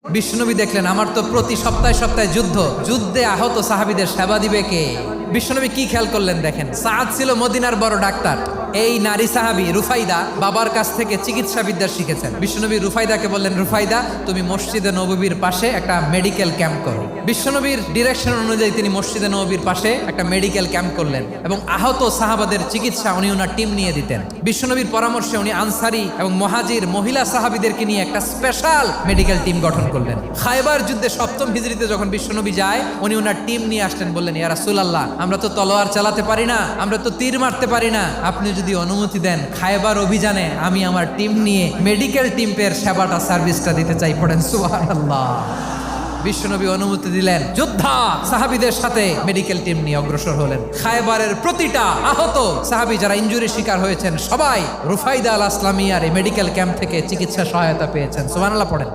বিশ্বনবী দেখলেন আমার তো প্রতি সপ্তাহে সপ্তাহে যুদ্ধে আহত সাহাবীদের সেবা দিবে কে? বিশ্বনবী কি খেয়াল করলেন দেখেন, সাআদ ছিল মদিনার বড় ডাক্তার। এই নারী সাহাবী রুফাইদা বাবার কাছ থেকে চিকিৎসা বিদ্যা শিখেছেন। বিশ্বনবী রুফাইদাকে বললেন, রুফাইদা তুমি মসজিদে নববীর পাশে একটা মেডিকেল ক্যাম্প করো। বিশ্বনবীর ডিরেকশন অনুযায়ী তিনি মসজিদে নববীর পাশে একটা মেডিকেল ক্যাম্প করলেন এবং আহত সাহাবাদের চিকিৎসা উনি ওনার টিম নিয়ে দিতেন। বিশ্বনবীর পরামর্শে উনি আনসারি এবং মুহাজির মহিলা সাহাবীদেরকে নিয়ে একটা স্পেশাল মেডিকেল টিম গঠন করলেন। খায়বার যুদ্ধে 7ম হিজরিতে যখন বিশ্বনবী যায়, উনি ওনার টিম নিয়ে আসলেন, বললেন, ইয়া রাসূলুল্লাহ, আমরা তো তলোয়ার চালাতে পারি না, আমরা তো তীর মারতে পারি না, আপনি যদি অনুমতি দেন খায়বার অভিযানে আমি আমার টিম নিয়ে মেডিকেল টিমের সেবাটা সার্ভিসটা দিতে চাই। পড়েন সুবহানাল্লাহ। বিশ্বনবী অনুমতি দিলেন, যোদ্ধা সাহাবীদের সাথে মেডিকেল টিম নিয়ে অগ্রসর হলেন। খায়বারের প্রতিটা আহত সাহাবী যারা ইনজুরি শিকার হয়েছেন সবাই রুফাইদা আল আসলামিয়ার এই মেডিকেল ক্যাম্প থেকে চিকিৎসা সহায়তা পেয়েছেন। সুবহানাল্লাহ পড়েন।